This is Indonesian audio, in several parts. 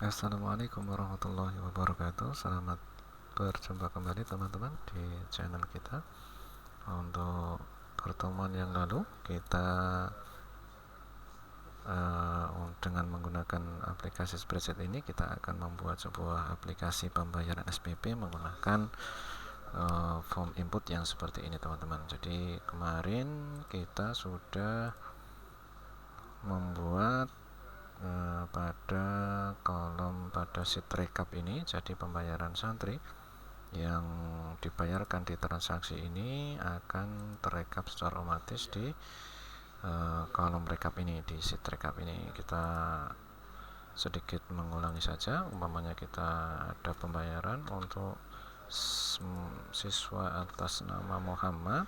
Assalamualaikum warahmatullahi wabarakatuh. Selamat berjumpa kembali teman-teman di channel kita. Untuk pertemuan yang lalu kita dengan menggunakan aplikasi spreadsheet ini kita akan membuat sebuah aplikasi pembayaran SPP menggunakan form input yang seperti ini teman-teman. Jadi kemarin kita sudah membuat pada sheet recap ini, jadi pembayaran santri yang dibayarkan di transaksi ini akan terekap secara otomatis di kolom recap ini, di sheet recap ini. Kita sedikit mengulangi saja, umpamanya kita ada pembayaran untuk siswa atas nama Muhammad,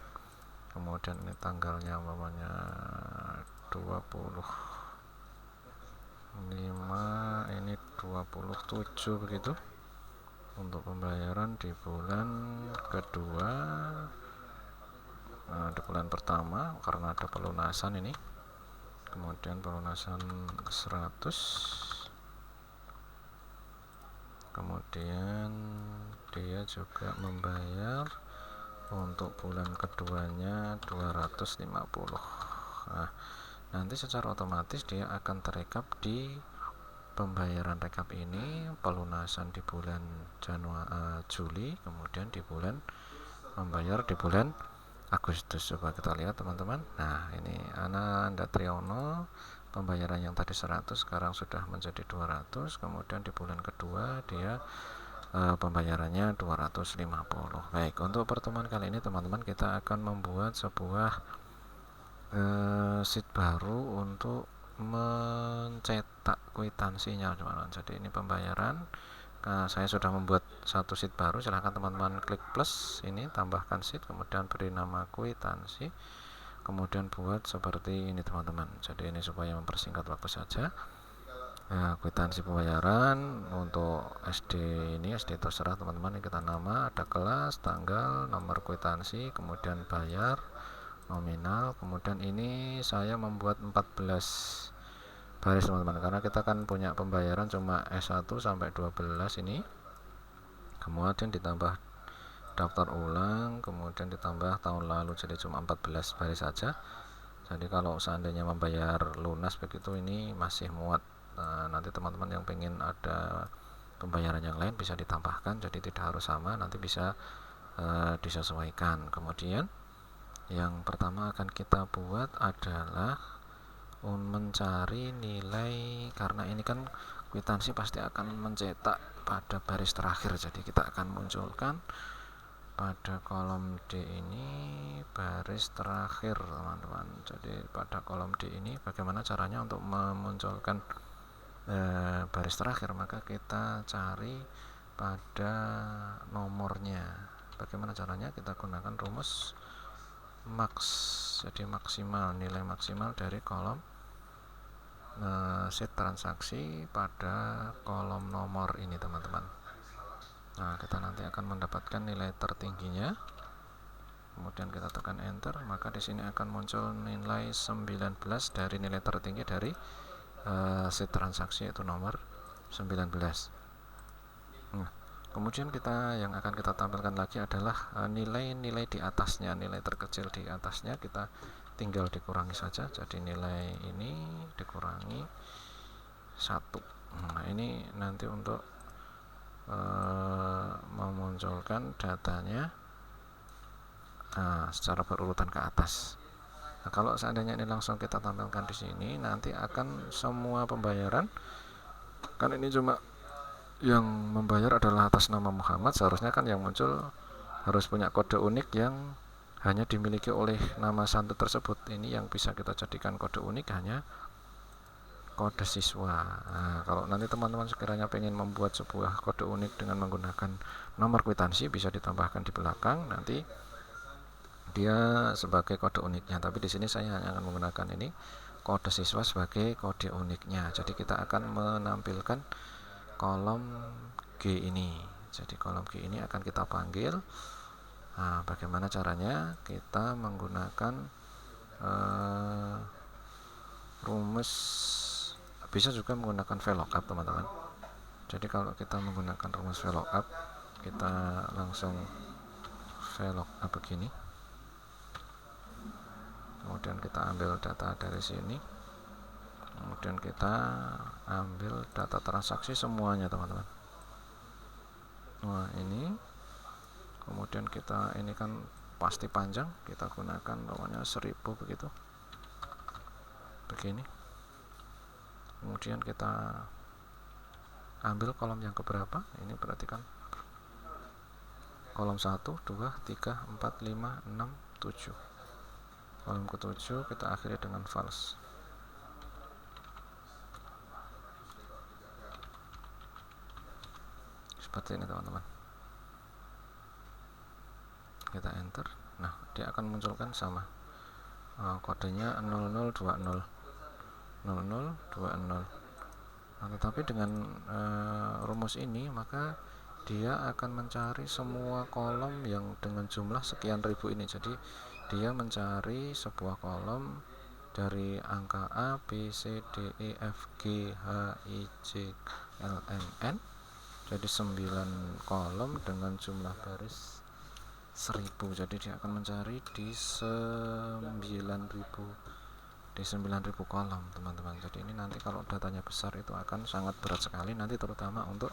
kemudian ini tanggalnya umpamanya 25, ini 27 begitu, untuk pembayaran di bulan kedua, di bulan pertama karena ada pelunasan ini, kemudian pelunasan 100, kemudian dia juga membayar untuk bulan keduanya 250. Nah, nanti secara otomatis dia akan terekap di pembayaran rekap ini, pelunasan di bulan Juli, kemudian di bulan membayar di bulan Agustus. Coba kita lihat teman-teman. Nah, ini Ananda Triyono, pembayaran yang tadi 100 sekarang sudah menjadi 200, kemudian di bulan kedua dia pembayarannya 250. Baik, untuk pertemuan kali ini teman-teman kita akan membuat sebuah sheet baru untuk mencetak kwitansinya teman-teman. Jadi ini pembayaran, saya sudah membuat satu sheet baru. Silahkan teman-teman klik plus ini, tambahkan sheet, kemudian beri nama kwitansi, kemudian buat seperti ini teman-teman. Jadi ini supaya mempersingkat waktu saja. Nah, kwitansi pembayaran untuk SD ini, SD terserah teman-teman, ini kita nama, ada kelas, tanggal, nomor kwitansi, kemudian bayar, nominal, kemudian ini saya membuat 14 baris teman-teman, karena kita kan punya pembayaran cuma S1 sampai 12 ini, kemudian ditambah daftar ulang, kemudian ditambah tahun lalu, jadi cuma 14 baris saja. Jadi kalau seandainya membayar lunas begitu ini masih muat. Nah, nanti teman-teman yang pengen ada pembayaran yang lain bisa ditambahkan, jadi tidak harus sama, nanti bisa disesuaikan. Kemudian yang pertama akan kita buat adalah mencari nilai, karena ini kan kwitansi pasti akan mencetak pada baris terakhir, jadi kita akan munculkan pada kolom D ini baris terakhir teman-teman. Jadi pada kolom D ini bagaimana caranya untuk memunculkan baris terakhir, maka kita cari pada nomornya. Bagaimana caranya? Kita gunakan rumus max, jadi maksimal, nilai maksimal dari kolom sheet transaksi pada kolom nomor ini teman-teman. Nah, kita nanti akan mendapatkan nilai tertingginya, kemudian kita tekan enter, maka di sini akan muncul nilai 19 dari nilai tertinggi dari sheet transaksi, yaitu nomor 19. Nah, kemudian yang akan kita tampilkan lagi adalah nilai-nilai di atasnya, nilai terkecil di atasnya kita tinggal dikurangi saja, jadi nilai ini dikurangi 1. Nah, ini nanti untuk memunculkan datanya secara berurutan ke atas. Nah, kalau seandainya ini langsung kita tampilkan di sini, nanti akan semua pembayaran, kan ini cuma yang membayar adalah atas nama Muhammad, seharusnya kan yang muncul harus punya kode unik yang hanya dimiliki oleh nama santri tersebut. Ini yang bisa kita jadikan kode unik hanya kode siswa. Nah, kalau nanti teman-teman sekiranya pengen membuat sebuah kode unik dengan menggunakan nomor kwitansi, bisa ditambahkan di belakang nanti dia sebagai kode uniknya. Tapi di sini saya hanya akan menggunakan ini kode siswa sebagai kode uniknya. Jadi kita akan menampilkan kolom G ini. Jadi kolom G ini akan kita panggil. Nah, bagaimana caranya? Kita menggunakan rumus, bisa juga menggunakan VLOOKUP teman-teman. Jadi kalau kita menggunakan rumus VLOOKUP, kita langsung VLOOKUP begini, kemudian kita ambil data dari sini, kemudian kita ambil data transaksi semuanya teman-teman. Nah ini, kemudian kita, ini kan pasti panjang, kita gunakan namanya 1000 begitu, begini. Kemudian kita ambil kolom yang keberapa, ini berarti kan kolom 1, 2, 3, 4, 5, 6, 7. Kolom ke-7 kita akhiri dengan false. Seperti ini teman-teman. Kita enter. Nah, dia akan munculkan sama. Kodenya 0020. 0020. Nah, tetapi dengan rumus ini maka dia akan mencari semua kolom yang dengan jumlah sekian ribu ini. Jadi dia mencari sebuah kolom dari angka A, B, C, D, E, F, G, H, I, J, L, M, N. Jadi 9 kolom dengan jumlah baris 1000. Jadi dia akan mencari di 9.000 kolom teman-teman. Jadi ini nanti kalau datanya besar itu akan sangat berat sekali nanti, terutama untuk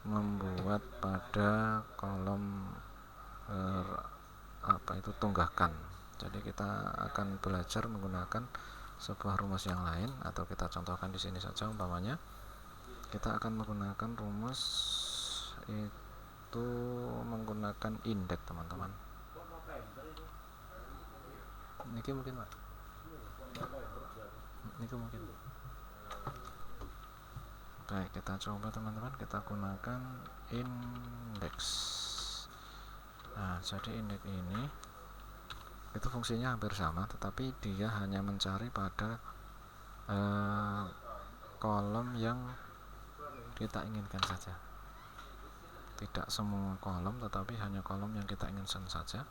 membuat pada kolom tunggakan. Jadi kita akan belajar menggunakan sebuah rumus yang lain, atau kita contohkan di sini saja. Umpamanya kita akan menggunakan rumus itu menggunakan indeks teman-teman. Ini mungkin Pak. Ini mungkin. Baik, kita coba teman-teman, kita gunakan indeks. Nah, jadi indeks ini itu fungsinya hampir sama, tetapi dia hanya mencari pada kolom yang kita inginkan saja. Tidak semua kolom, tetapi hanya kolom yang kita inginkan saja.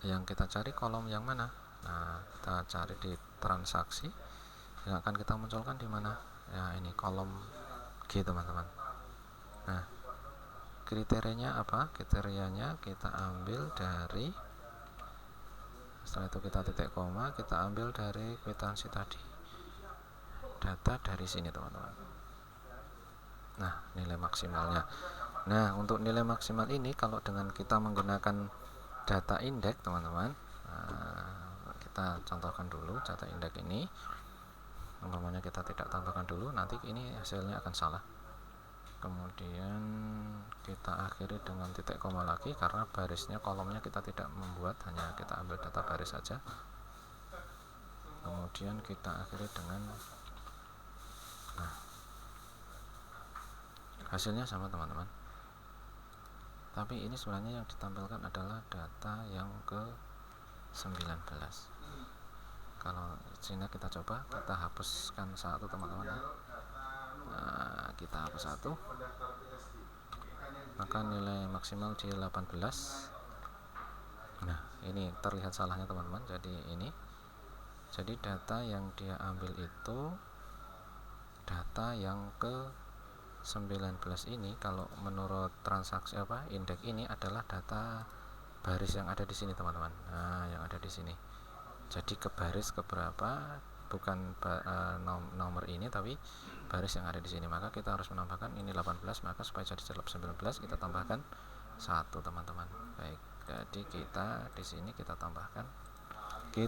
Yang kita cari kolom yang mana? Nah, kita cari di transaksi. Yang akan kita munculkan di mana? Ya, ini kolom G teman-teman. Nah, kriterianya apa? Kriterianya kita ambil dari, setelah itu kita titik koma, kita ambil dari kwitansi tadi, data dari sini teman-teman. Nah, nilai maksimalnya. Nah, untuk nilai maksimal ini kalau dengan kita menggunakan data indeks teman-teman, kita contohkan dulu data indeks ini. Umpamanya kita tidak tambahkan dulu, nanti ini hasilnya akan salah. Kemudian kita akhiri dengan titik koma lagi, karena barisnya, kolomnya kita tidak membuat, hanya kita ambil data baris saja. Kemudian kita akhiri dengan, nah, hasilnya sama teman-teman. Tapi ini sebenarnya yang ditampilkan adalah data yang ke 19. Kalau sini kita coba, kita hapuskan satu teman-teman. Nah, kita hapus satu, maka nilai maksimal di 18. Nah, ini terlihat salahnya teman-teman. Jadi data yang dia ambil itu data yang ke 19 ini, kalau menurut transaksi indeks ini adalah data baris yang ada di sini teman-teman. Nah, yang ada di sini. Jadi ke baris keberapa, bukan nomor ini, tapi baris yang ada di sini. Maka kita harus menambahkan ini 18, maka supaya jadi 19 kita tambahkan 1 teman-teman. Baik, jadi kita di sini kita tambahkan 1.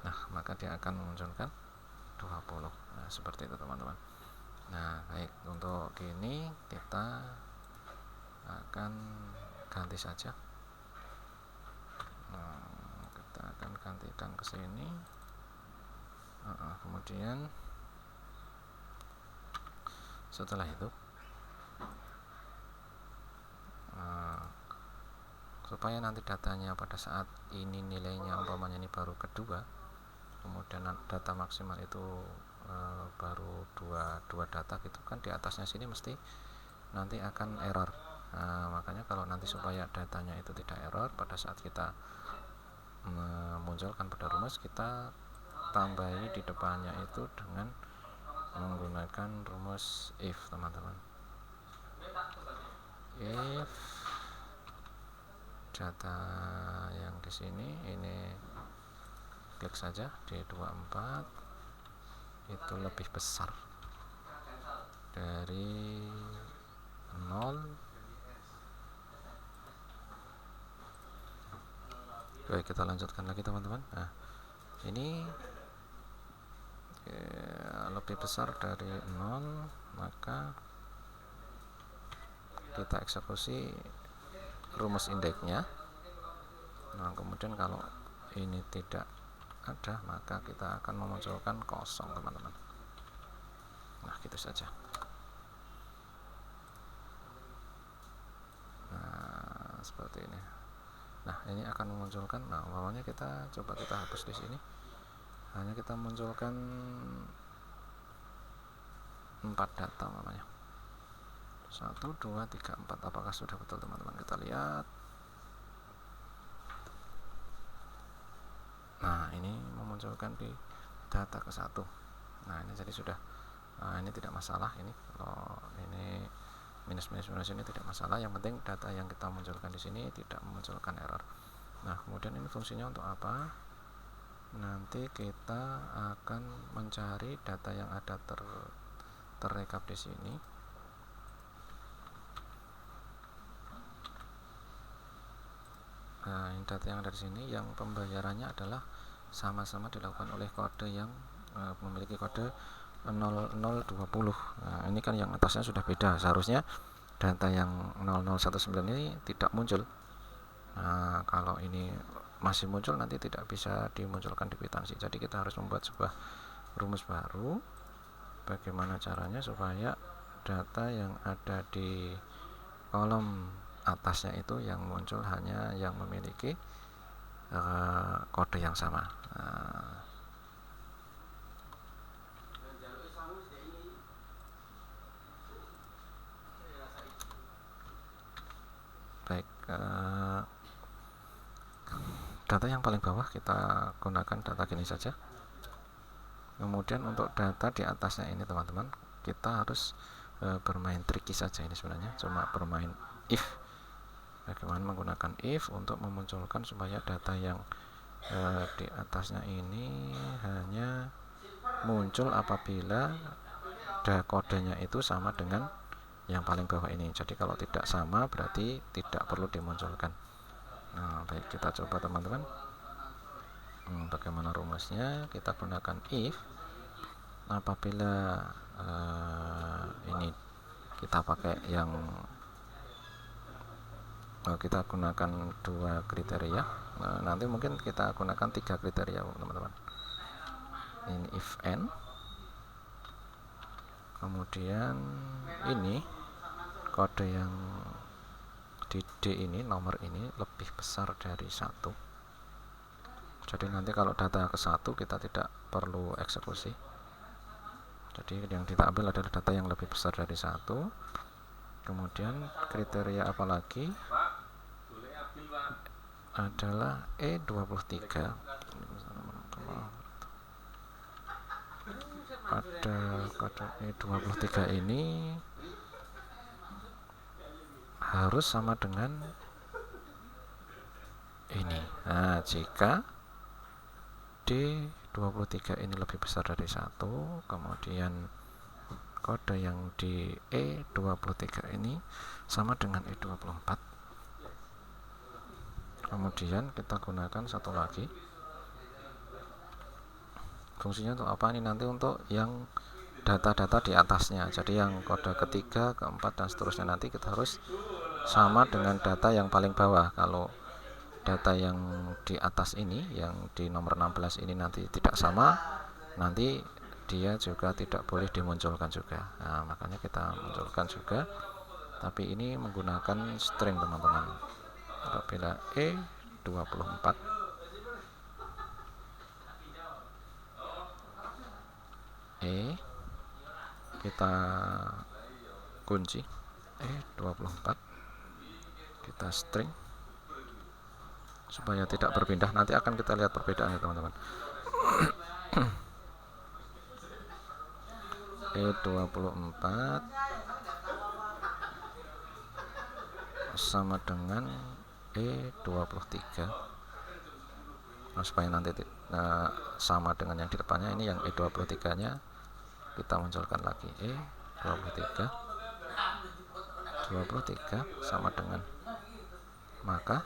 Nah, maka dia akan memunculkan 20. Nah, seperti itu teman-teman. Nah, baik, untuk ini kita akan ganti saja. Nah, kita akan gantikan ke sini. Kemudian setelah itu supaya nanti datanya pada saat ini nilainya umpamanya ini baru kedua, kemudian data maksimal itu baru dua data gitu kan, di atasnya sini mesti nanti akan error. Makanya kalau nanti supaya datanya itu tidak error pada saat kita memunculkan pada rumus, kita tambahi di depannya itu dengan menggunakan rumus if, teman-teman. If data yang di sini ini, klik saja D24 itu lebih besar dari 0. Baik, kita lanjutkan lagi, teman-teman. Nah, ini lebih besar dari 0, maka kita eksekusi rumus indeksnya. Nah, kemudian kalau ini tidak ada, maka kita akan memunculkan kosong, teman-teman. Nah, gitu saja. Nah, seperti ini. Nah, ini akan memunculkan, nah, awalnya kita coba kita hapus di sini. Hanya kita munculkan 4 data namanya. 1, 2, 3, 4. Apakah sudah betul, teman-teman? Kita lihat. Nah, ini memunculkan di data ke-1. Nah, ini jadi sudah. Nah, ini tidak masalah ini. Kalau ini minus ini tidak masalah. Yang penting data yang kita munculkan di sini tidak memunculkan error. Nah, kemudian ini fungsinya untuk apa? Nanti kita akan mencari data yang ada terrekap di sini. Nah, ini data yang ada di sini, yang pembayarannya adalah sama-sama dilakukan oleh kode yang memiliki kode 0020. Nah, ini kan yang atasnya sudah beda. Seharusnya data yang 0019 ini tidak muncul. Nah, kalau ini masih muncul, nanti tidak bisa dimunculkan di kwitansi. Jadi kita harus membuat sebuah rumus baru. Bagaimana caranya supaya data yang ada di kolom atasnya itu yang muncul hanya yang memiliki kode yang sama. Baik, data yang paling bawah kita gunakan data gini saja. Kemudian untuk data di atasnya ini, teman-teman, kita harus bermain tricky saja ini sebenarnya, cuma bermain if. Bagaimana menggunakan if untuk memunculkan supaya data yang di atasnya ini hanya muncul apabila kodenya itu sama dengan yang paling bawah ini. Jadi kalau tidak sama berarti tidak perlu dimunculkan. Nah, baik, kita coba, teman-teman. Bagaimana rumusnya? Kita gunakan if apabila ini kita pakai yang kita gunakan 2 kriteria. Nanti mungkin kita gunakan 3 kriteria, teman-teman. Ini if n, kemudian ini kode yang di D ini, nomor ini lebih besar dari 1. Jadi nanti kalau data ke-1 kita tidak perlu eksekusi. Jadi yang kita ambil adalah data yang lebih besar dari 1. Kemudian kriteria apa lagi? Adalah E23. Pada kode E23 ini harus sama dengan ini. Nah, jika D23 ini lebih besar dari 1, kemudian kode yang di E23 ini sama dengan E24, kemudian kita gunakan satu lagi. Fungsinya untuk apa? Ini nanti untuk yang data-data di atasnya. Jadi yang kode ketiga, keempat, dan seterusnya nanti kita harus sama dengan data yang paling bawah. Kalau data yang di atas ini, yang di nomor 16 ini nanti tidak sama, nanti dia juga tidak boleh dimunculkan juga. Nah, makanya kita munculkan juga, tapi ini menggunakan string, teman-teman. Apabila E24 kita kunci E24, kita string supaya tidak berpindah. Nanti akan kita lihat perbedaannya, teman-teman. E24 sama dengan E23. Nah, supaya nanti sama dengan yang di depannya, ini yang E23 nya kita munculkan lagi. E23 sama dengan, maka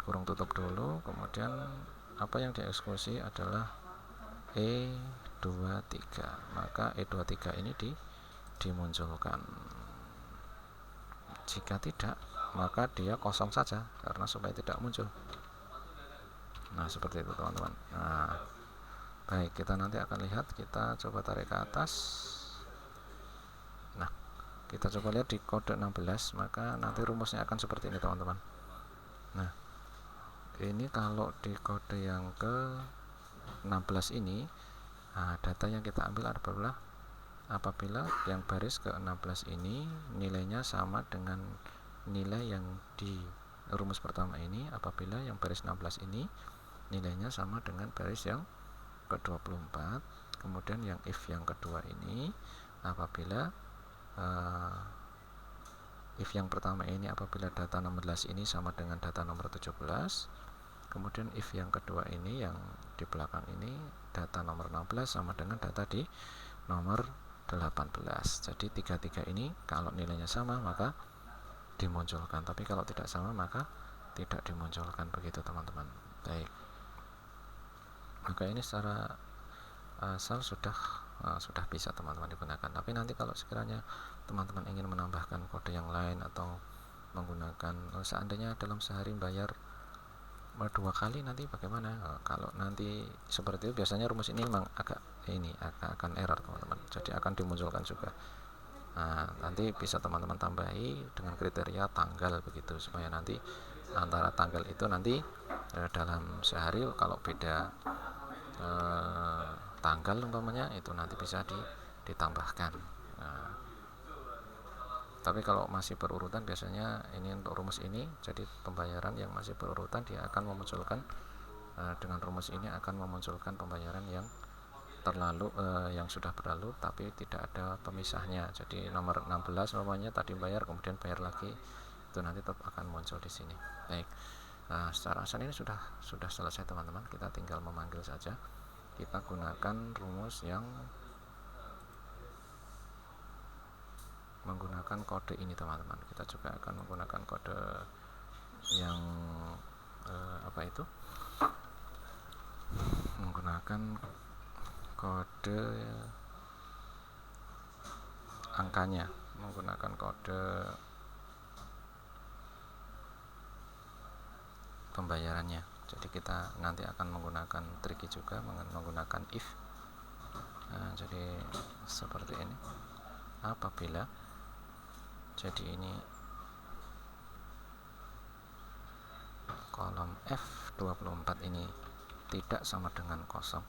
kurung tutup dulu, kemudian apa yang dieksekusi adalah E23, maka E23 ini dimunculkan. Jika tidak, maka dia kosong saja karena supaya tidak muncul. Nah, seperti itu teman-teman. Nah, baik, kita nanti akan lihat, kita coba tarik ke atas. Nah, kita coba lihat di kode 16, maka nanti rumusnya akan seperti ini teman-teman. Nah, ini kalau di kode yang ke 16 ini, data yang kita ambil adalah apabila yang baris ke-16 ini nilainya sama dengan nilai yang di rumus pertama ini, apabila yang baris 16 ini nilainya sama dengan baris yang ke-24, kemudian yang if yang kedua ini apabila if yang pertama ini apabila data 16 ini sama dengan data nomor 17, kemudian if yang kedua ini yang di belakang ini data nomor 16 sama dengan data di nomor 18. Jadi tiga ini kalau nilainya sama maka dimunculkan, tapi kalau tidak sama maka tidak dimunculkan, begitu teman-teman. Baik, maka ini secara asal sudah bisa teman-teman digunakan. Tapi nanti kalau sekiranya teman-teman ingin menambahkan kode yang lain atau menggunakan seandainya dalam sehari bayar 2 kali, nanti bagaimana? Kalau nanti seperti itu biasanya rumus ini memang akan error teman-teman, jadi akan dimunculkan juga. Nah, nanti bisa teman-teman tambahi dengan kriteria tanggal begitu, supaya nanti antara tanggal itu nanti dalam sehari kalau beda tanggal umpamanya itu nanti bisa ditambahkan. Nah, tapi kalau masih berurutan biasanya ini untuk rumus ini, jadi pembayaran yang masih berurutan dia akan memunculkan dengan rumus ini akan memunculkan pembayaran yang yang sudah berlalu tapi tidak ada pemisahnya. Jadi nomor 16 namanya tadi bayar kemudian bayar lagi, itu nanti tetap akan muncul di sini. Baik, secara asal ini sudah selesai teman-teman, kita tinggal memanggil saja. Kita gunakan rumus yang menggunakan kode ini teman-teman. Kita juga akan menggunakan kode yang menggunakan kode angkanya, menggunakan kode pembayarannya. Jadi kita nanti akan menggunakan tricky juga, menggunakan if. Nah, jadi seperti ini. Apabila jadi ini kolom F24 ini tidak sama dengan kosong,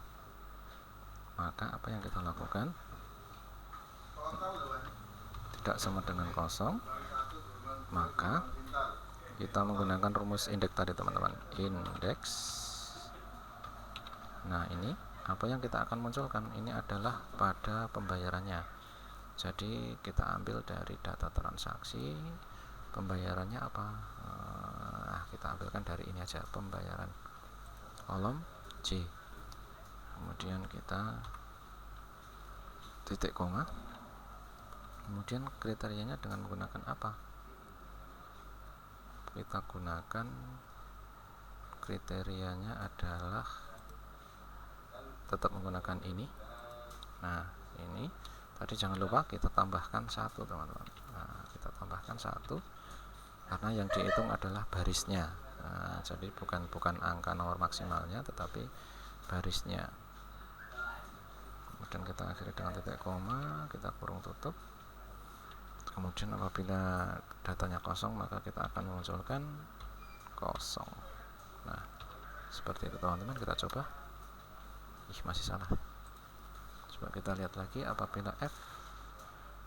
maka apa yang kita lakukan? Tidak sama dengan kosong, maka kita menggunakan rumus indeks tadi teman-teman, indeks. Nah, ini apa yang kita akan munculkan? Ini adalah pada pembayarannya. Jadi kita ambil dari data transaksi, pembayarannya apa? Kita ambilkan dari ini aja, pembayaran, kolom C, kemudian kita titik koma, kemudian kriterianya dengan menggunakan apa? Kita gunakan kriterianya adalah tetap menggunakan ini. Nah, ini tadi jangan lupa kita tambahkan 1 teman-teman. Nah, kita tambahkan 1 karena yang dihitung adalah barisnya. Nah, jadi bukan angka nomor maksimalnya tetapi barisnya. Kemudian kita akhiri dengan titik koma, kita kurung tutup. Kemudian apabila datanya kosong maka kita akan memunculkan kosong. Nah, seperti itu teman-teman. Kita coba. Masih salah. Coba kita lihat lagi, apabila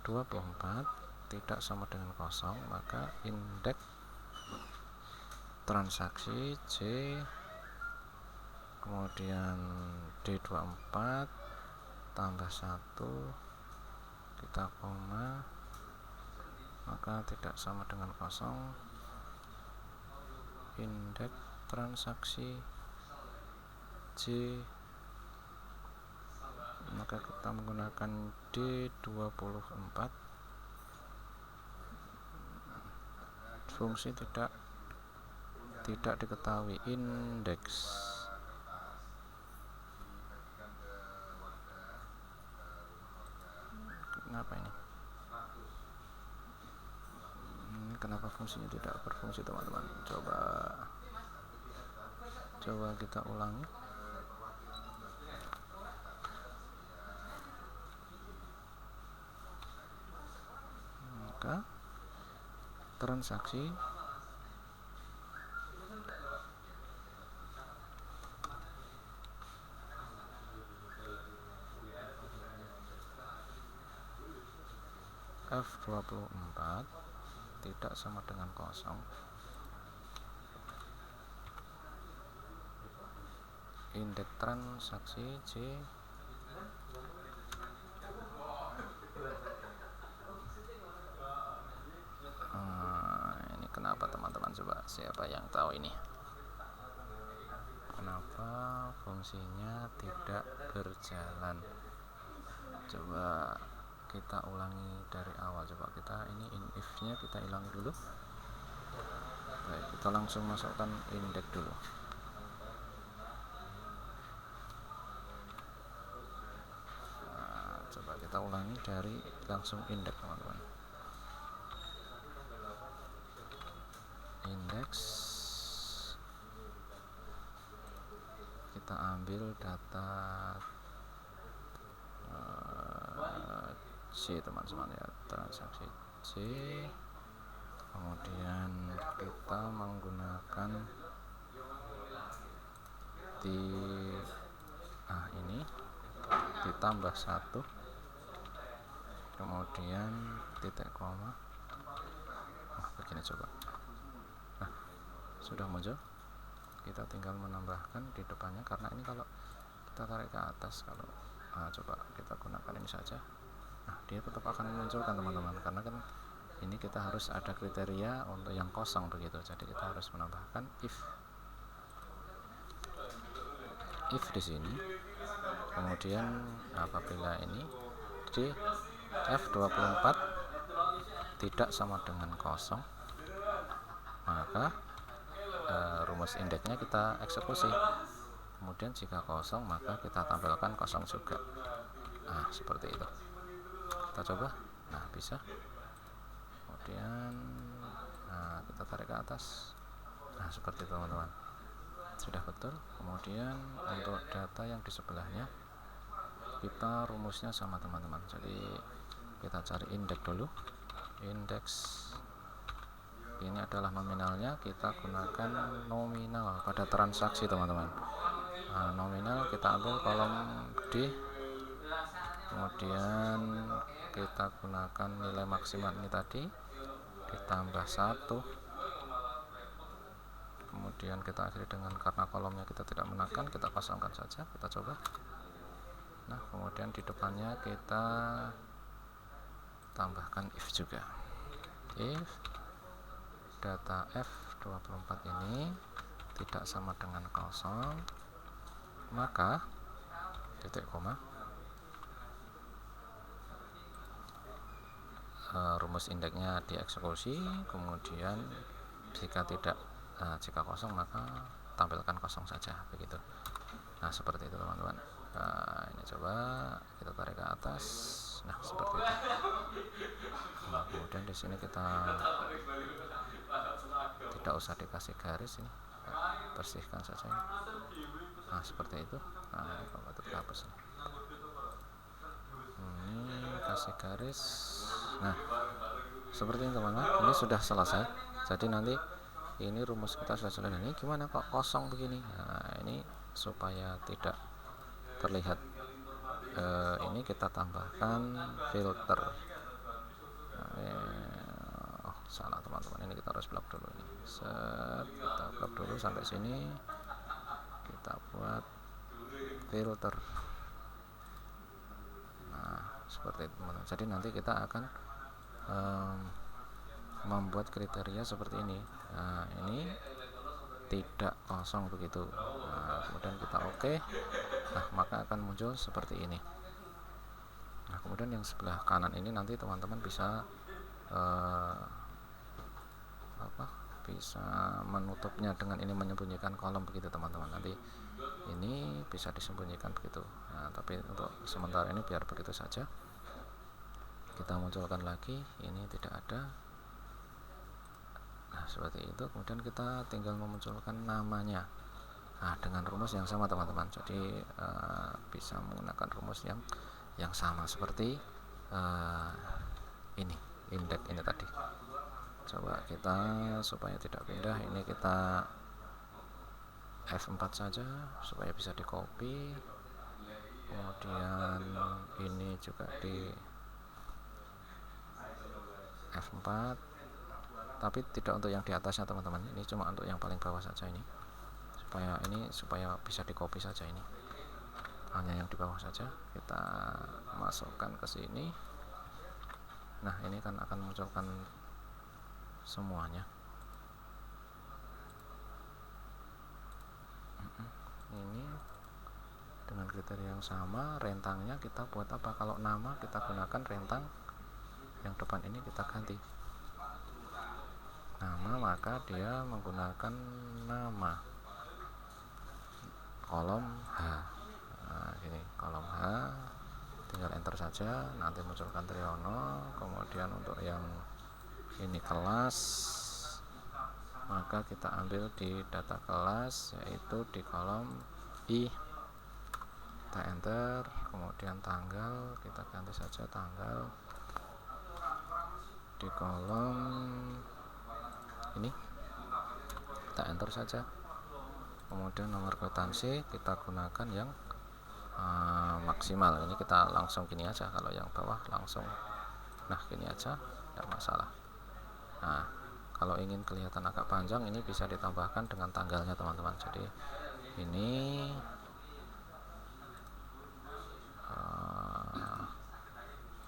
F24 tidak sama dengan kosong, maka indeks transaksi C kemudian D24 tambah 1 kita koma, maka tidak sama dengan kosong. Indeks transaksi J, maka kita menggunakan D24. Fungsi tidak diketahui. Indeks, kenapa ini? Kenapa fungsinya tidak berfungsi, teman-teman? Coba kita ulangi. Maka transaksi F24 tidak sama dengan kosong. Indeks transaksi J ini kenapa, teman-teman? Coba siapa yang tahu ini? Kenapa fungsinya tidak berjalan? Coba kita ulangi dari awal. Coba kita ini if nya kita hilang dulu. Baik, kita langsung masukkan indeks dulu. Coba kita ulangi dari langsung indeks, teman-teman. Indeks, kita ambil data C, teman-teman ya, transaksi C. Kemudian kita menggunakan ini ditambah 1, kemudian titik koma. Begini coba. Nah, sudah muncul. Kita tinggal menambahkan di depannya, karena ini kalau kita tarik ke atas, kalau coba kita gunakan ini saja. Nah, dia tetap akan memunculkan, teman-teman, karena kan ini kita harus ada kriteria untuk yang kosong begitu. Jadi kita harus menambahkan if di sini. Kemudian apabila ini di F24 tidak sama dengan kosong, maka rumus indeksnya kita eksekusi. Kemudian jika kosong, maka kita tampilkan kosong juga. Nah, seperti itu. Kita coba. Nah, bisa. Kemudian kita tarik ke atas. Nah, seperti itu, teman-teman. Sudah betul. Kemudian untuk data yang di sebelahnya, kita rumusnya sama, teman-teman. Jadi kita cari indeks dulu. Indeks ini adalah nominalnya, kita gunakan nominal pada transaksi, teman-teman. Nominal kita ambil kolom D, kemudian kita gunakan nilai maksimal ini tadi ditambah 1, kemudian kita akhiri dengan, karena kolomnya kita tidak menekan, kita kosongkan saja. Kita coba. Nah, kemudian di depannya kita tambahkan if juga. If data F24 ini tidak sama dengan kosong, maka titik koma, rumus indeksnya dieksekusi. Kemudian jika kosong, maka tampilkan kosong saja, begitu. Nah, seperti itu, teman-teman. Ini coba kita tarik ke atas. Nah, seperti itu. Kemudian di sini kita tidak usah dikasih garis, ini bersihkan saja ini. Nah, seperti itu. Nah, ini kalau terhapus ini kasih garis. Nah, seperti ini, teman-teman. Ini sudah selesai. Jadi nanti ini rumus kita sudah selesai. Ini gimana kok kosong begini? Nah, ini supaya tidak terlihat, ini kita tambahkan filter. Salah, teman-teman. Ini kita harus blok dulu ini. Kita blok dulu sampai sini. Kita kita buat filter. Nah, seperti itu teman-teman. Jadi nanti kita akan membuat kriteria seperti ini. Nah, ini tidak kosong begitu. Nah, kemudian kita oke. Nah, maka akan muncul seperti ini. Nah, kemudian yang sebelah kanan ini nanti teman-teman bisa bisa menutupnya dengan ini, menyembunyikan kolom begitu teman-teman. Nanti ini bisa disembunyikan begitu. Nah, tapi untuk sementara ini biar begitu saja. Kita munculkan lagi, ini tidak ada. Nah, seperti itu. Kemudian kita tinggal memunculkan namanya. Nah, dengan rumus yang sama teman-teman. Jadi bisa menggunakan rumus yang sama seperti ini, indeks ini tadi. Coba kita supaya tidak pindah, ini kita F4 saja supaya bisa di copy. Kemudian ini juga di F4, tapi tidak untuk yang di atasnya teman-teman. Ini cuma untuk yang paling bawah saja ini. Supaya bisa di copy saja ini. Hanya yang di bawah saja. Kita masukkan ke sini. Nah, ini kan akan munculkan semuanya. Ini dengan kriteria yang sama. Rentangnya kita buat apa? Kalau nama kita gunakan rentang yang depan ini kita ganti nama, maka dia menggunakan nama kolom H. Nah, ini kolom H, tinggal enter saja, nanti munculkan Triyono. Kemudian untuk yang ini kelas, maka kita ambil di data kelas, yaitu di kolom I. Kita enter, kemudian tanggal kita ganti saja tanggal di kolom ini, kita enter saja. Kemudian nomor kwitansi kita gunakan yang maksimal. Ini kita langsung gini aja, kalau yang bawah langsung gini aja, tidak masalah. Nah, kalau ingin kelihatan agak panjang, ini bisa ditambahkan dengan tanggalnya teman-teman. Jadi ini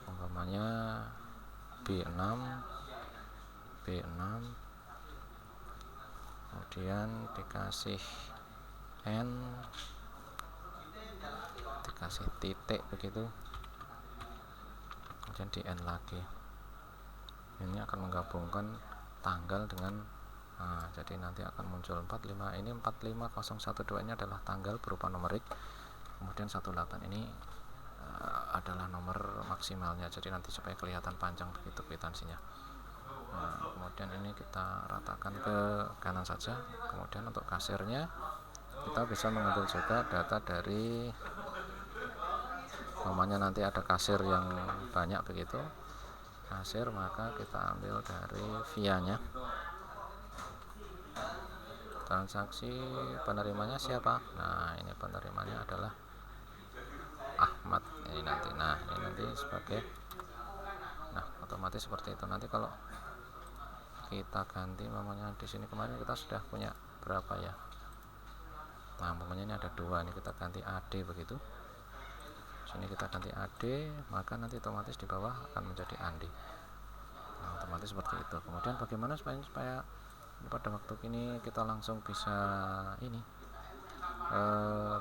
umpamanya B6, kemudian dikasih N, dikasih titik begitu, kemudian di N lagi. Ini akan menggabungkan tanggal dengan jadi nanti akan muncul 45. Ini 45012 ini adalah tanggal berupa numerik, kemudian 18 ini adalah nomor maksimalnya. Jadi nanti supaya kelihatan panjang begitu kwitansinya. Nah, kemudian ini kita ratakan ke kanan saja. Kemudian untuk kasirnya kita bisa mengambil juga data dari, namanya nanti ada kasir yang banyak begitu, kasir, maka kita ambil dari via-nya. Transaksi penerimanya siapa? Nah, ini penerimanya adalah Ahmad ini nanti. Nah, ini nanti sebagai, otomatis seperti itu. Nanti kalau kita ganti, namanya di sini kemarin kita sudah punya berapa ya? Nah, namanya ini ada 2, ini kita ganti AD begitu. Sini kita ganti AD, maka nanti otomatis di bawah akan menjadi Andi. Nah, otomatis seperti itu. Kemudian bagaimana supaya pada waktu ini kita langsung bisa ini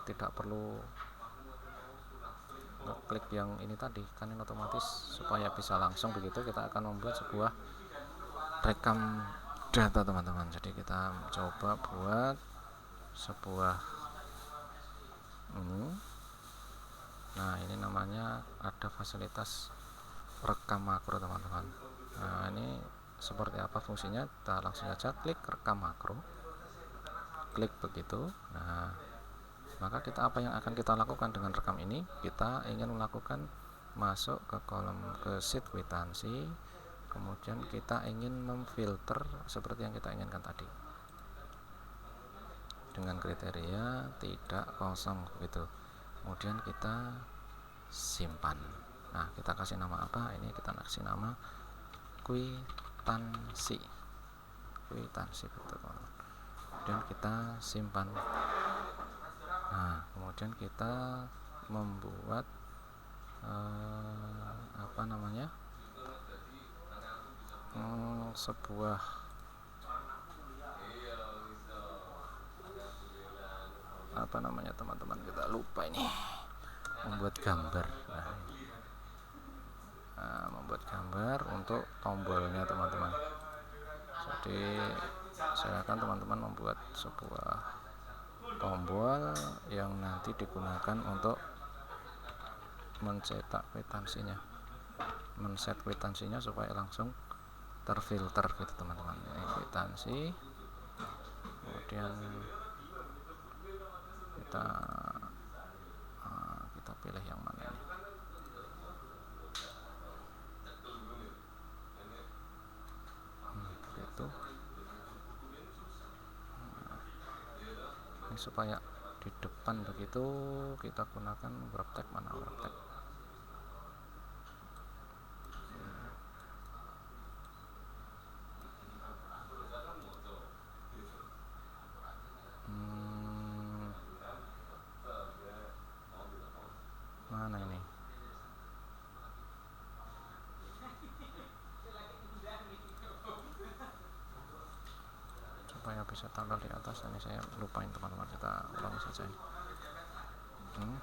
tidak perlu ngeklik yang ini tadi, kan ini otomatis supaya bisa langsung begitu, kita akan membuat sebuah rekam data teman-teman. Jadi kita coba buat sebuah nah, ini namanya ada fasilitas rekam makro teman-teman. Nah, ini seperti apa fungsinya? Kita langsung saja klik rekam makro, klik begitu. Nah, maka apa yang akan kita lakukan dengan rekam ini? Kita ingin melakukan masuk ke kolom, ke sheet kwitansi, kemudian kita ingin memfilter seperti yang kita inginkan tadi dengan kriteria tidak kosong gitu. Kemudian kita simpan. Nah, kita kasih nama apa? Ini kita kasih nama kwitansi betul. Kemudian kita simpan. kemudian kita membuat sebuah teman-teman, kita lupa ini membuat gambar. Membuat gambar untuk tombolnya teman-teman. Jadi silakan teman-teman membuat sebuah tombol yang nanti digunakan untuk mencetak kwitansinya, men-set kwitansinya supaya langsung terfilter gitu teman-teman. Ini kwitansi, kemudian kita pilih yang mana ini. Gitu. Ini supaya di depan begitu kita gunakan wrap tag. Mana wrap tag? Mana ini? Supaya bisa tampil di atas. Ini saya lupain teman-teman, kita ulangi saja ini.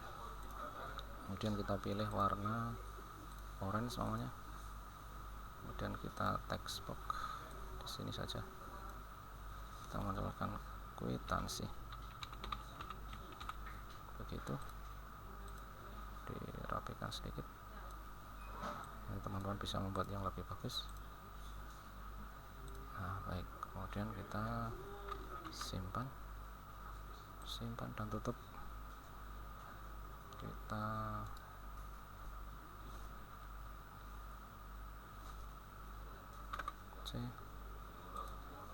Kemudian kita pilih warna orange namanya, kemudian kita text box di sini saja, kita menambahkan kwitansi begitu, dirapikan sedikit. Ini teman-teman bisa membuat yang lebih bagus. Baik, kemudian kita simpan dan tutup.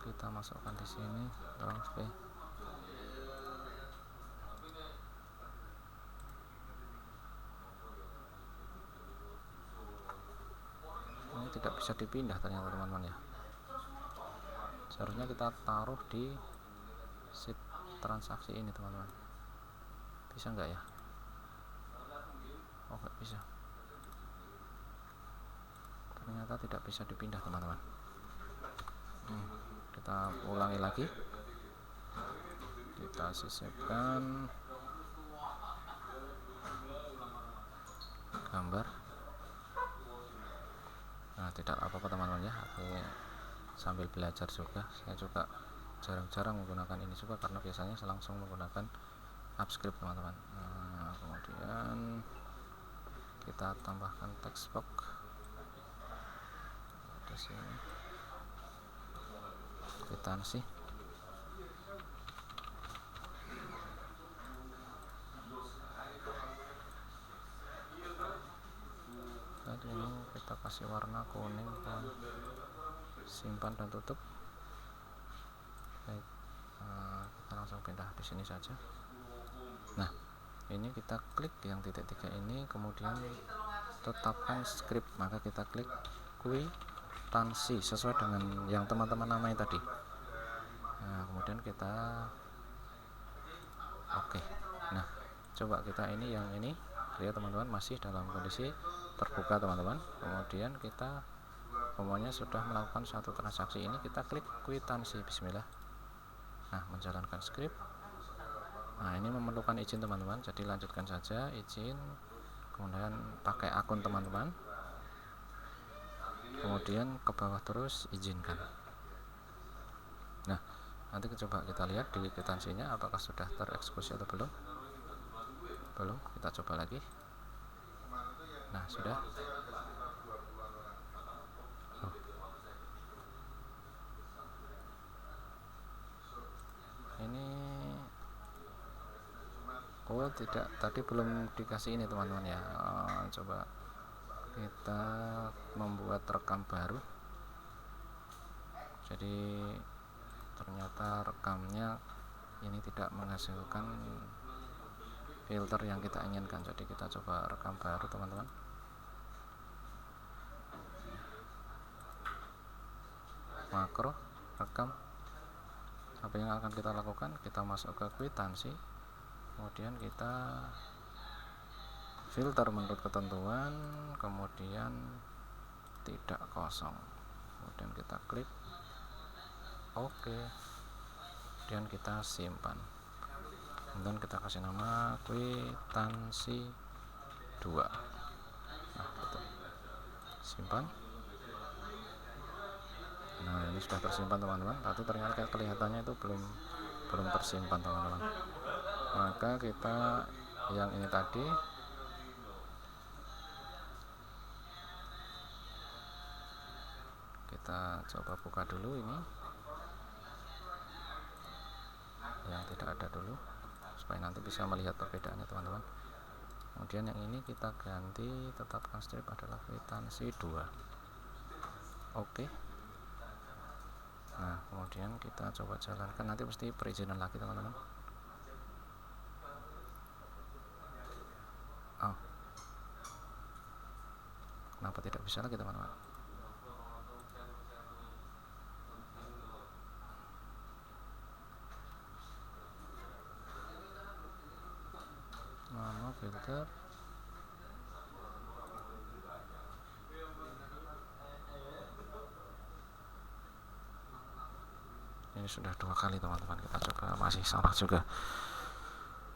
Kita masukkan di sini, tolong supaya ini tidak bisa dipindah ternyata teman-teman ya. Seharusnya kita taruh di sheet transaksi ini teman-teman. Bisa nggak ya? Oh, nggak bisa. Ternyata tidak bisa dipindah teman-teman. Kita ulangi lagi. Kita sisipkan gambar. Tidak apa-apa teman-teman ya. Aku sambil belajar juga. Saya juga jarang-jarang menggunakan ini juga karena biasanya saya langsung menggunakan Apps-Script teman-teman. Kemudian kita tambahkan text box di sini, kwitansi. Tadi ini kita kasih warna kuning, simpan dan tutup. Baik, kita langsung pindah di sini saja. Nah, ini kita klik yang titik 3 ini, kemudian tetapkan script, maka kita klik kwitansi sesuai dengan yang teman-teman namai tadi. Kemudian kita oke. Nah, coba kita ini yang ini, lihat teman-teman, masih dalam kondisi terbuka teman-teman. Kemudian kita semuanya sudah melakukan satu transaksi ini, kita klik kwitansi. Bismillah. Nah, menjalankan script. Nah, ini memerlukan izin teman-teman, jadi lanjutkan saja, izin, kemudian pakai akun teman-teman, kemudian ke bawah terus izinkan. Nah, nanti coba kita lihat di kwitansinya apakah sudah tereksekusi atau belum. Kita coba lagi. Nah, sudah. Ini tidak, tadi belum dikasih ini teman-teman ya. Coba kita membuat rekam baru. Jadi ternyata rekamnya ini tidak menghasilkan filter yang kita inginkan. Jadi kita coba rekam baru teman-teman. Makro rekam. Apa yang akan kita lakukan? Kita masuk ke kwitansi, kemudian kita filter menurut ketentuan, kemudian tidak kosong, kemudian kita klik OK, kemudian kita simpan, kemudian kita kasih nama kwitansi 2. Nah, betul. Simpan. Nah, ini sudah tersimpan teman-teman, tapi ternyata kelihatannya itu belum tersimpan teman-teman. Maka kita yang ini tadi kita coba buka dulu, ini yang tidak ada dulu supaya nanti bisa melihat perbedaannya teman-teman. Kemudian yang ini kita ganti, tetapkan strip adalah kwitansi 2. Oke. Nah, kemudian kita coba jalankan, nanti pasti perizinan lagi teman-teman. Oh, kenapa tidak bisa lagi teman-teman? Nama filter, ini sudah 2 kali teman-teman, kita coba masih salah juga.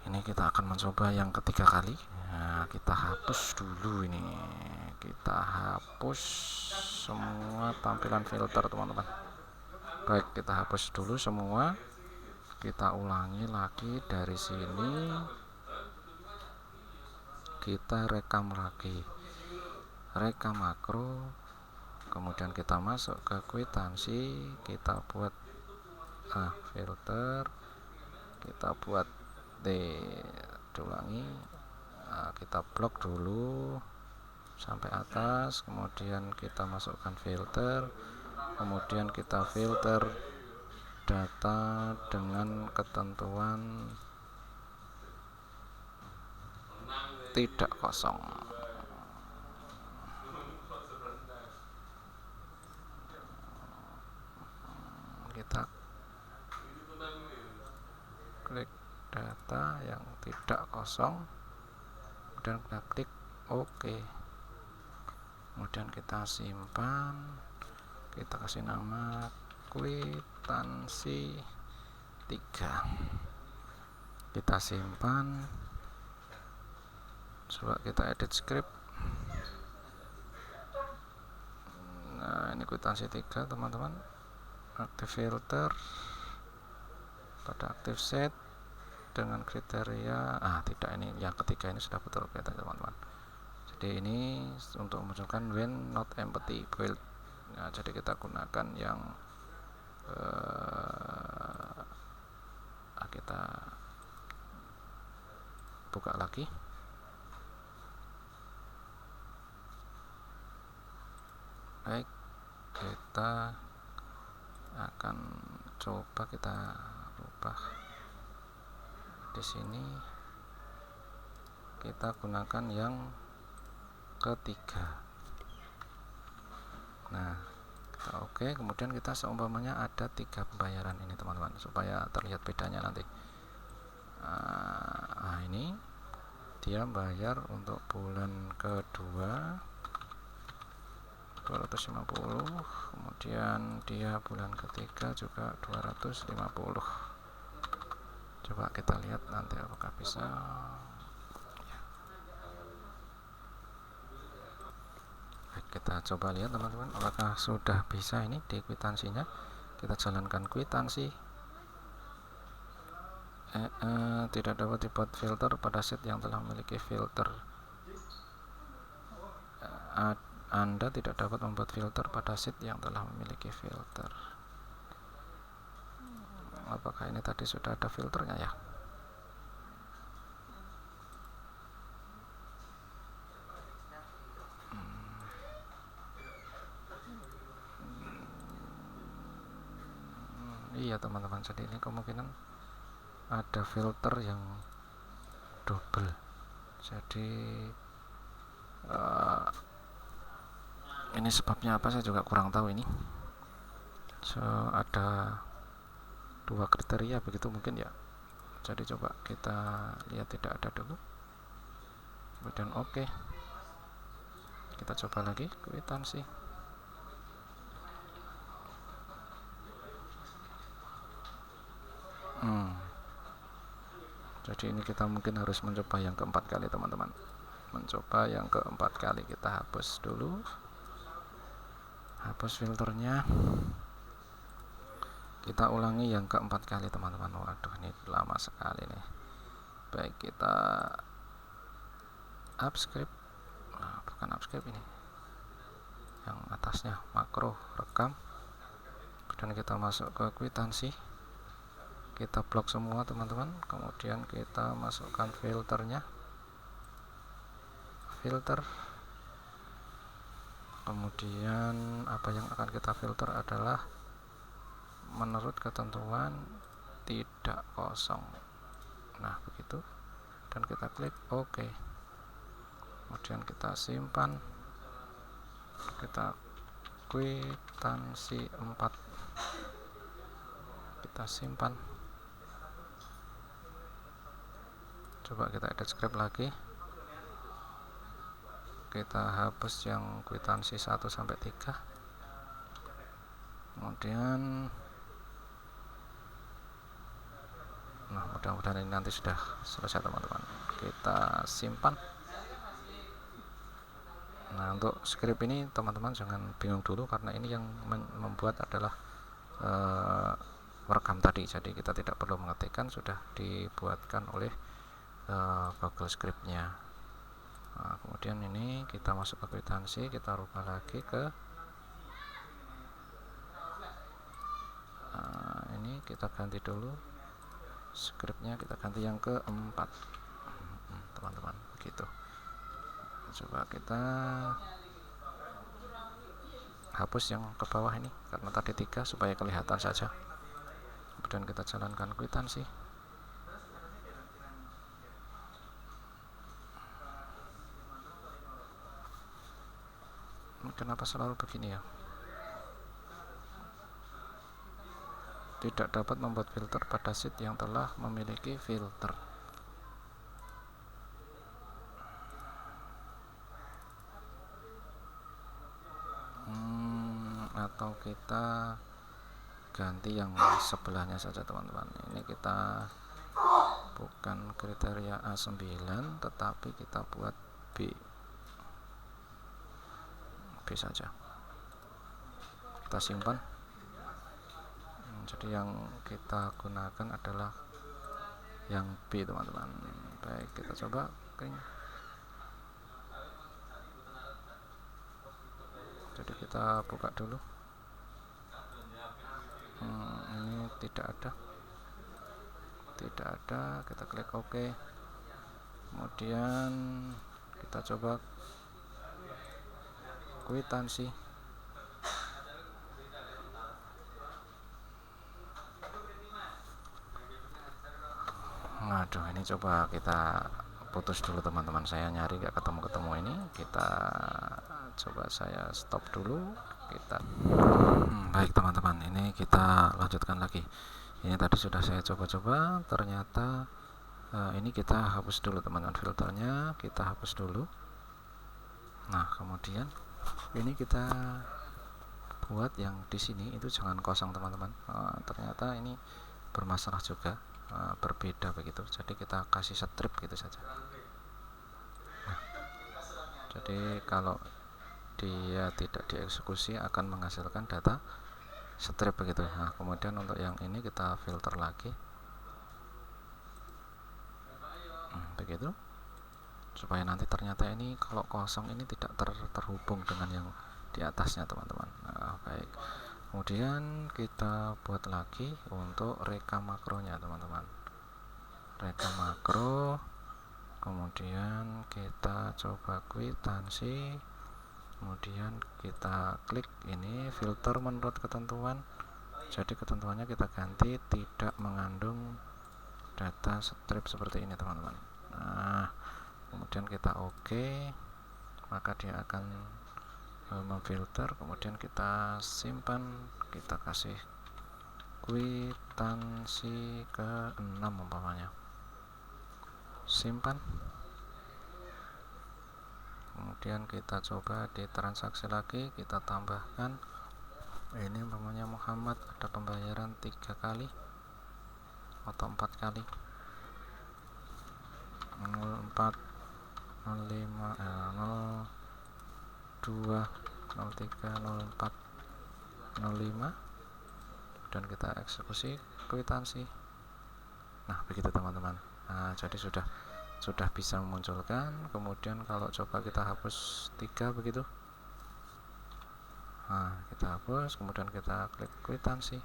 Ini kita akan mencoba yang ketiga kali. Nah, kita hapus dulu, ini kita hapus semua tampilan filter teman-teman. Baik, kita hapus dulu semua, kita ulangi lagi dari sini, kita rekam lagi, rekam makro, kemudian kita masuk ke kwitansi, kita buat filter, kita buat diulangi, kita blok dulu sampai atas, kemudian kita masukkan filter, kemudian kita filter data dengan ketentuan tidak kosong. Kita klik data yang tidak kosong, kemudian kita klik OK, kemudian kita simpan, kita kasih nama kwitansi 3, kita simpan, coba kita edit script. Nah, ini kwitansi 3 teman-teman, aktif filter pada aktif set dengan kriteria tidak, ini yang ketiga ini sudah betul kita teman-teman. Jadi ini untuk memunculkan when not empty build. Nah, jadi kita gunakan yang kita buka lagi. Baik, kita akan coba kita rubah di sini, kita gunakan yang ketiga. Nah, kita oke, kemudian kita seumpamanya ada 3 pembayaran ini teman-teman, supaya terlihat bedanya nanti. Nah, ini dia bayar untuk bulan kedua 250, kemudian dia bulan ketiga juga 250. Coba kita lihat nanti apakah bisa. Kita coba lihat teman-teman, apakah sudah bisa ini di kwitansinya. Kita jalankan kwitansi. Tidak dapat dibuat filter pada sheet yang telah memiliki filter. Anda tidak dapat membuat filter pada sheet yang telah memiliki filter. Apakah ini tadi sudah ada filternya ya? Iya teman-teman, jadi ini kemungkinan ada filter yang double. Jadi ini sebabnya apa saya juga kurang tahu ini. Ada 2 kriteria begitu mungkin ya. Jadi coba kita lihat tidak ada dulu, kemudian oke. Kita coba lagi kwitansi. Jadi ini kita mungkin harus mencoba yang keempat kali teman-teman. Mencoba yang keempat kali. Kita hapus dulu, hapus filternya. Kita ulangi yang keempat kali teman-teman. Waduh, ini lama sekali nih. Baik, kita upscript. Bukan upscript ini, yang atasnya makro rekam. Kemudian kita masuk ke kwitansi, kita blok semua teman-teman. Kemudian kita masukkan filternya, filter. Kemudian apa yang akan kita filter adalah menurut ketentuan tidak kosong. Nah begitu, dan kita klik OK. Kemudian kita simpan, kita kwitansi 4, kita simpan. Coba kita edit script lagi, kita hapus yang kwitansi 1 sampai 3. Kemudian mudah-mudahan ini nanti sudah selesai teman-teman. Kita simpan. Nah untuk script ini teman-teman jangan bingung dulu, karena ini yang membuat adalah merekam tadi. Jadi kita tidak perlu mengetikkan, sudah dibuatkan oleh Google Script-nya. Nah, kemudian ini kita masuk ke kwitansi, kita rubah lagi ke ini, kita ganti dulu scriptnya, kita ganti yang keempat teman-teman, begitu. Coba kita hapus yang ke bawah ini, karena tadi 3 supaya kelihatan saja. Kemudian kita jalankan kwitansi. Kenapa selalu begini ya? Tidak dapat membuat filter pada sheet yang telah memiliki filter. Atau kita ganti yang sebelahnya saja teman-teman. Ini kita bukan kriteria A9, tetapi kita buat B saja. Kita simpan. Jadi yang kita gunakan adalah yang B teman-teman. Baik, kita coba kering. Jadi kita buka dulu. Ini tidak ada, kita klik OK. Kemudian kita coba kwitansi. Waduh, ini coba kita putus dulu teman-teman, saya nyari gak ketemu ini. Kita coba, saya stop dulu. Kita baik teman-teman, ini kita lanjutkan lagi. Ini tadi sudah saya coba-coba, ternyata ini kita hapus dulu teman-teman, filternya kita hapus dulu. Nah kemudian ini kita buat yang di sini itu jangan kosong teman-teman. Ternyata ini bermasalah juga, berbeda begitu. Jadi kita kasih strip gitu saja. Nah, jadi kalau dia tidak dieksekusi akan menghasilkan data strip begitu. Nah kemudian untuk yang ini kita filter lagi, begitu, supaya nanti ternyata ini kalau kosong ini tidak terhubung dengan yang di atasnya teman-teman. Nah, baik, kemudian kita buat lagi untuk rekam makronya teman-teman. Rekam makro, kemudian kita coba kwitansi, kemudian kita klik ini filter menurut ketentuan. Jadi ketentuannya kita ganti tidak mengandung data strip seperti ini teman-teman. Nah kemudian kita OK, maka dia akan memfilter. Kemudian kita simpan, kita kasih kwitansi ke-6 umpamanya, simpan. Kemudian kita coba di transaksi lagi, kita tambahkan ini umpamanya Muhammad, ada pembayaran 3 kali atau 4 kali, 04 05 02 03 04 05, dan kita eksekusi kwitansi. Nah begitu teman-teman. Nah jadi sudah bisa memunculkan. Kemudian kalau coba kita hapus 3 begitu, nah kita hapus, kemudian kita klik kwitansi.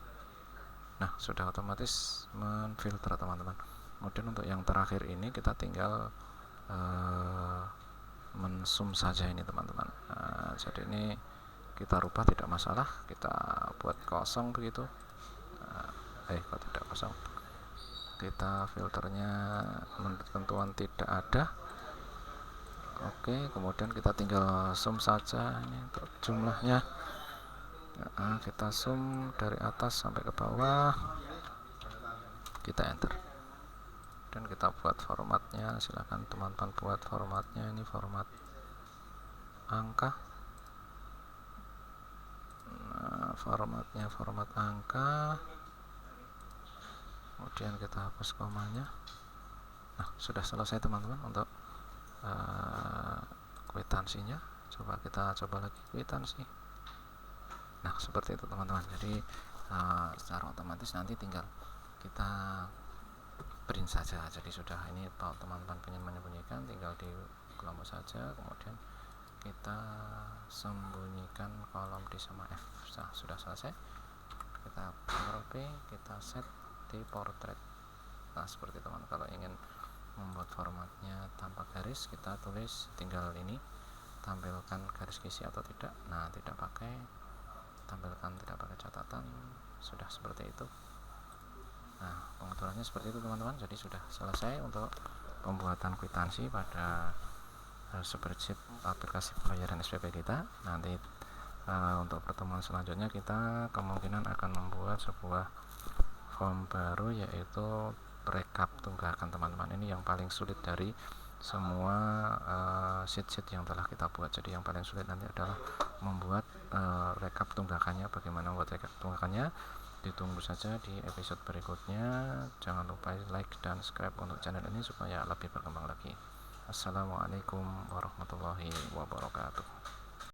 Nah sudah otomatis menfilter teman-teman. Kemudian untuk yang terakhir ini kita tinggal mensum saja ini teman-teman. Jadi ini kita rubah tidak masalah, kita buat kosong begitu. Kok tidak kosong, kita filternya menurut ketentuan tidak ada. Oke, kemudian kita tinggal sum saja ini untuk jumlahnya. Kita sum dari atas sampai ke bawah, kita enter, dan kita buat formatnya. Silahkan teman-teman buat formatnya, ini format angka. Formatnya format angka, kemudian kita hapus komanya. Nah sudah selesai teman-teman untuk kwitansinya. Kita coba lagi kwitansi. Nah seperti itu teman-teman. Jadi secara otomatis nanti tinggal kita print saja. Jadi sudah, ini kalau teman-teman ingin menyembunyikan tinggal di kelompok saja, kemudian kita sembunyikan kolom D sama F. Sudah selesai, kita Ctrl P, kita set di portrait. Nah seperti teman, kalau ingin membuat formatnya tanpa garis, kita tulis tinggal ini, tampilkan garis kisi atau tidak. Nah tidak pakai, tampilkan tidak pakai catatan. Sudah seperti itu. Nah pengaturannya seperti itu teman-teman. Jadi sudah selesai untuk pembuatan kwitansi pada spreadsheet aplikasi pembayaran SPP kita. Nanti untuk pertemuan selanjutnya kita kemungkinan akan membuat sebuah form baru, yaitu rekap tunggakan teman-teman. Ini yang paling sulit dari semua sheet-sheet yang telah kita buat. Jadi yang paling sulit nanti adalah membuat rekap tunggakannya. Bagaimana membuat rekap tunggakannya, ditunggu saja di episode berikutnya. Jangan lupa like dan subscribe untuk channel ini supaya lebih berkembang lagi. Assalamualaikum warahmatullahi wabarakatuh.